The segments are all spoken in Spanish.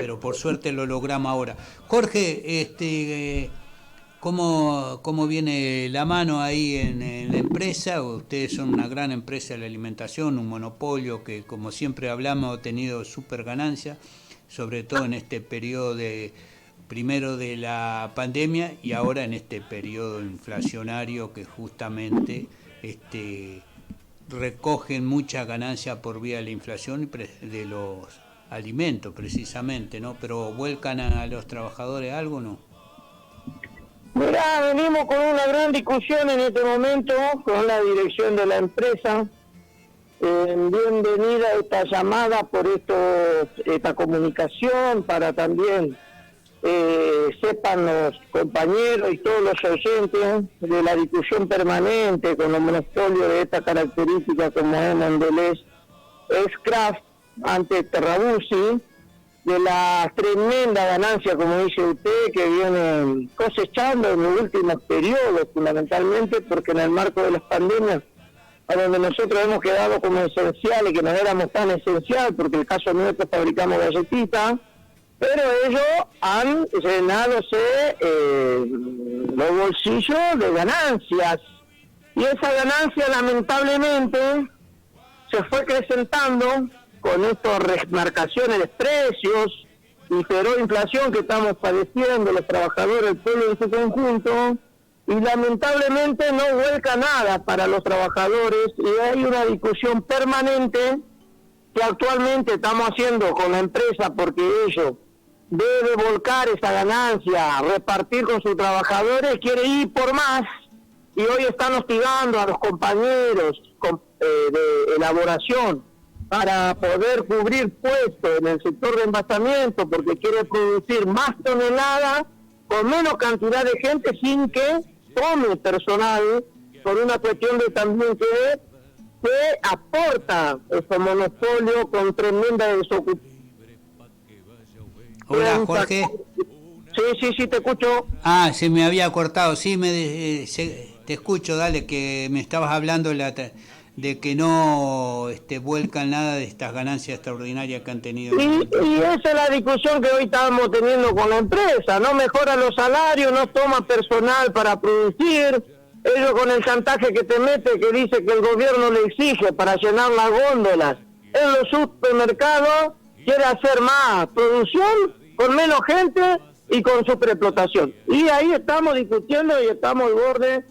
pero por suerte lo logramos ahora. Jorge, ¿cómo viene la mano ahí en la empresa? Ustedes son una gran empresa de la alimentación, un monopolio que, como siempre hablamos, ha tenido súper ganancia, sobre todo en este periodo primero de la pandemia y ahora en este periodo inflacionario que justamente recogen mucha ganancia por vía de la inflación y de los alimentos precisamente, ¿no? Pero ¿vuelcan a los trabajadores algo o no? Mirá, venimos con una gran discusión en este momento con la dirección de la empresa. Bienvenida esta llamada por esta comunicación para también sepan los compañeros y todos los oyentes de la discusión permanente con los monopolios de esta característica como es Mondelez, Kraft, ante Terrabusi, de la tremenda ganancia, como dice usted, que viene cosechando en los últimos periodos, fundamentalmente porque en el marco de las pandemias, a donde nosotros hemos quedado como esenciales, que no éramos tan esencial, porque el caso nuestro fabricamos galletitas, pero ellos han llenadose los bolsillos de ganancias, y esa ganancia lamentablemente se fue acrecentando con estas remarcaciones de precios y feroz inflación que estamos padeciendo los trabajadores, el pueblo en su conjunto, y lamentablemente no vuelca nada para los trabajadores, y hay una discusión permanente que actualmente estamos haciendo con la empresa, porque ellos debe volcar esa ganancia, repartir con sus trabajadores, quiere ir por más, y hoy están hostigando a los compañeros de elaboración para poder cubrir puestos en el sector de envasamiento, porque quiere producir más toneladas con menos cantidad de gente sin que tome personal, por una cuestión de también que aporta ese monopolio con tremenda desocupación. Hola, Jorge. Sí, te escucho. Se me había cortado. Sí, te escucho, dale, que me estabas hablando de que no vuelcan nada de estas ganancias extraordinarias que han tenido. Y esa es la discusión que hoy estamos teniendo con la empresa. No mejoran los salarios, no toma personal para producir. Ellos con el chantaje que te mete, que dice que el gobierno le exige para llenar las góndolas en los supermercados, quiere hacer más producción con menos gente y con superexplotación. Y ahí estamos discutiendo y estamos al borde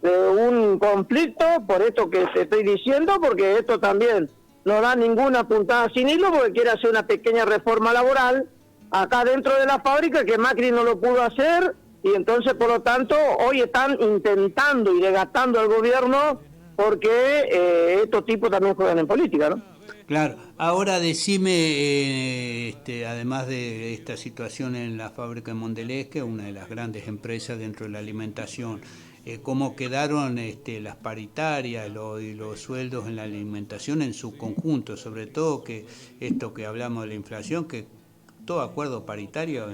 de un conflicto, por esto que te estoy diciendo, porque esto también no da ninguna puntada sin hilo, porque quiere hacer una pequeña reforma laboral acá dentro de la fábrica, que Macri no lo pudo hacer, y entonces por lo tanto hoy están intentando y desgastando al gobierno, porque estos tipos también juegan en política, ¿no? Claro, ahora decime, además de esta situación en la fábrica de Mondelez, que es una de las grandes empresas dentro de la alimentación, ¿cómo quedaron las paritarias y los sueldos en la alimentación en su conjunto? Sobre todo que esto que hablamos de la inflación, que todo acuerdo paritario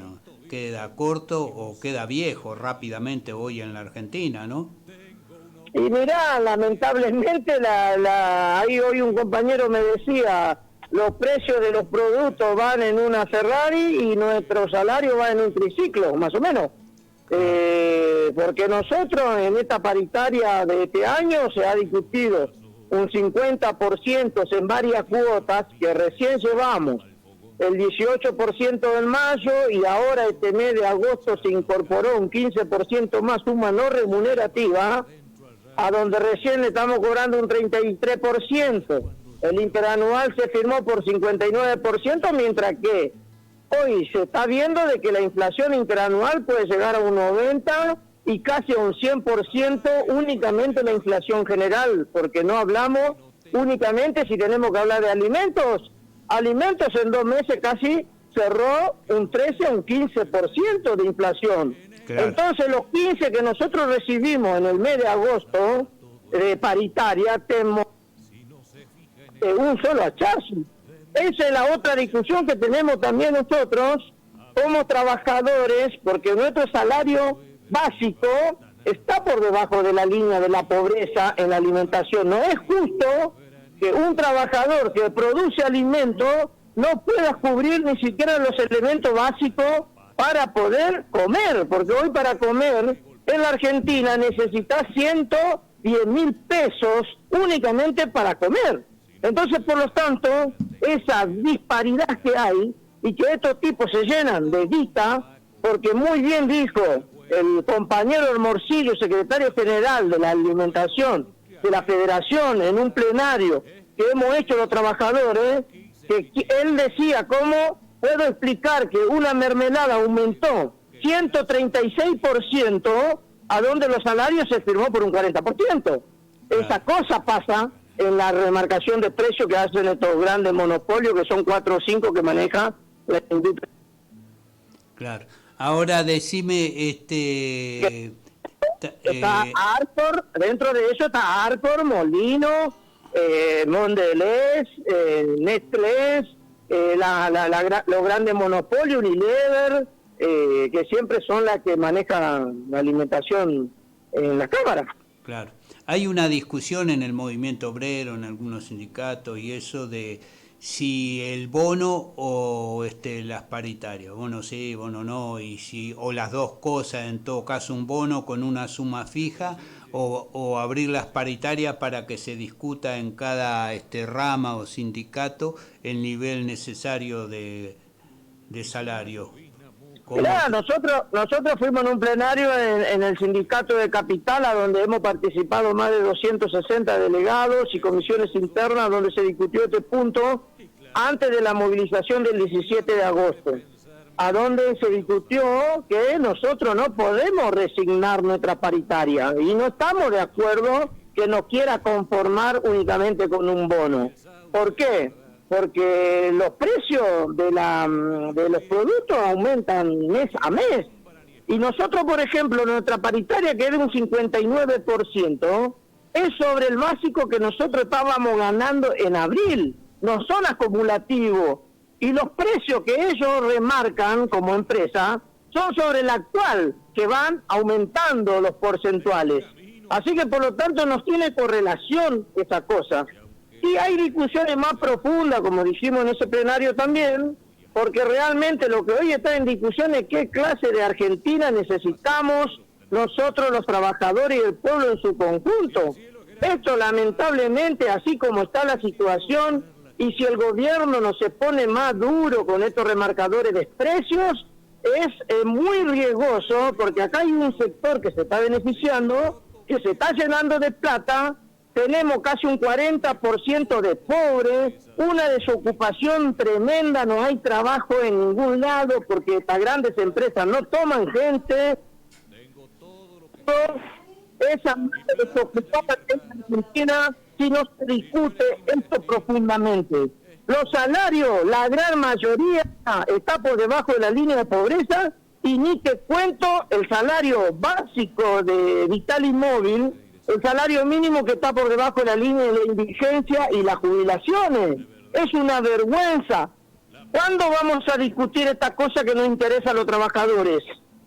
queda corto o queda viejo rápidamente hoy en la Argentina, ¿no? Y mirá, lamentablemente, ahí hoy un compañero me decía, los precios de los productos van en una Ferrari y nuestro salario va en un triciclo, más o menos. Porque nosotros en esta paritaria de este año se ha discutido un 50% en varias cuotas, que recién llevamos el 18% en mayo, y ahora este mes de agosto se incorporó un 15% más, suma no remunerativa, a donde recién le estamos cobrando un 33%. El interanual se firmó por 59%, mientras que hoy se está viendo de que la inflación interanual puede llegar a un 90% y casi a un 100% únicamente la inflación general, porque no hablamos únicamente, si tenemos que hablar de alimentos en 2 meses casi cerró un 13 a un 15% de inflación. Claro. Entonces los 15 que nosotros recibimos en el mes de agosto de paritaria, un solo hachazo. Esa es la otra discusión que tenemos también nosotros como trabajadores, porque nuestro salario básico está por debajo de la línea de la pobreza en la alimentación. No es justo que un trabajador que produce alimentos no pueda cubrir ni siquiera los elementos básicos para poder comer, porque hoy para comer en la Argentina necesitas 110.000 pesos únicamente para comer. Entonces, por lo tanto, esa disparidad que hay y que estos tipos se llenan de guita, porque muy bien dijo el compañero Hermosillo, secretario general de la alimentación de la Federación, en un plenario que hemos hecho los trabajadores, que él decía, ¿cómo puedo explicar que una mermelada aumentó 136%, a donde los salarios se firmó por un 40%? Esa cosa pasa en la remarcación de precios que hacen estos grandes monopolios, que son 4 o 5 que maneja la industria. Claro. Ahora decime, está Arcor, dentro de eso está Arcor, Molino, Mondelez, Nestlé, los grandes monopolios, Unilever, que siempre son las que manejan la alimentación en la Cámara. Claro. Hay una discusión en el movimiento obrero, en algunos sindicatos, y eso de si el bono o las paritarias, bono sí, bono no, y si o las dos cosas, en todo caso un bono con una suma fija, o abrir las paritarias para que se discuta en cada rama o sindicato el nivel necesario de salario. Mirá, nosotros fuimos en un plenario en el sindicato de Capital, a donde hemos participado más de 260 delegados y comisiones internas, donde se discutió este punto antes de la movilización del 17 de agosto, a donde se discutió que nosotros no podemos resignar nuestra paritaria y no estamos de acuerdo que nos quiera conformar únicamente con un bono. ¿Por qué? Porque los precios de los productos aumentan mes a mes. Y nosotros, por ejemplo, nuestra paritaria, que es de un 59%, es sobre el básico que nosotros estábamos ganando en abril. No son acumulativos. Y los precios que ellos remarcan como empresa son sobre el actual, que van aumentando los porcentuales. Así que, por lo tanto, nos tiene correlación esa cosa. Y hay discusiones más profundas, como dijimos en ese plenario también, porque realmente lo que hoy está en discusión es qué clase de Argentina necesitamos nosotros los trabajadores y el pueblo en su conjunto. Esto lamentablemente, así como está la situación, y si el gobierno no se pone más duro con estos remarcadores de precios, es muy riesgoso, porque acá hay un sector que se está beneficiando, que se está llenando de plata. Tenemos casi un 40% de pobres, una desocupación tremenda, no hay trabajo en ningún lado porque estas grandes empresas no toman gente. Esa desocupada en Argentina, si no se discute esto profundamente. Los salarios, la gran mayoría está por debajo de la línea de pobreza, y ni te cuento el salario básico de Vital y Móvil, el salario mínimo que está por debajo de la línea de la indigencia y las jubilaciones. Es una vergüenza. ¿Cuándo vamos a discutir esta cosa que nos interesa a los trabajadores?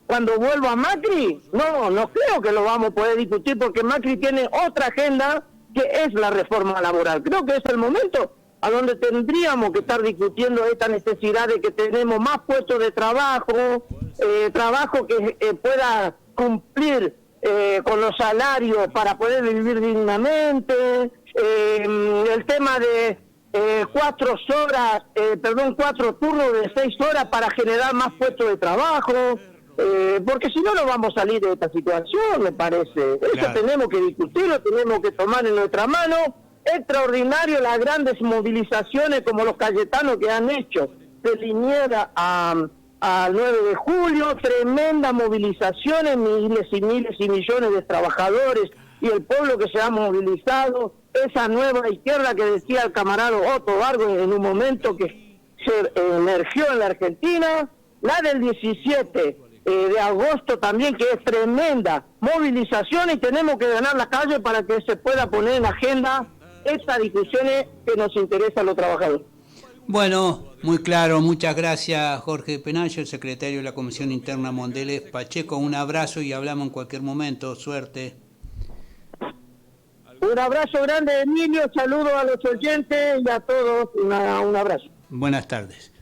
¿Cuando vuelva Macri? No creo que lo vamos a poder discutir, porque Macri tiene otra agenda que es la reforma laboral. Creo que es el momento a donde tendríamos que estar discutiendo esta necesidad de que tenemos más puestos de trabajo, trabajo que pueda cumplir con los salarios para poder vivir dignamente, el tema de 4 turnos de 6 horas para generar más puestos de trabajo, porque si no, no vamos a salir de esta situación, me parece. Eso claro. Tenemos que discutirlo, tenemos que tomar en nuestra mano. Extraordinario las grandes movilizaciones como los cayetanos que han hecho de Liniers al 9 de julio, tremendas movilizaciones, miles y miles y millones de trabajadores y el pueblo que se ha movilizado, esa nueva izquierda que decía el camarada Otto Vargas en un momento que se emergió en la Argentina, la del 17 de agosto también, que es tremenda movilización, y tenemos que ganar la calle para que se pueda poner en agenda estas discusiones que nos interesan a los trabajadores. Bueno, muy claro, muchas gracias Jorge Penayo, el secretario de la Comisión Interna Mondelez Pacheco. Un abrazo y hablamos en cualquier momento, suerte. Un abrazo grande, Emilio, saludos a los oyentes y a todos, un abrazo. Buenas tardes.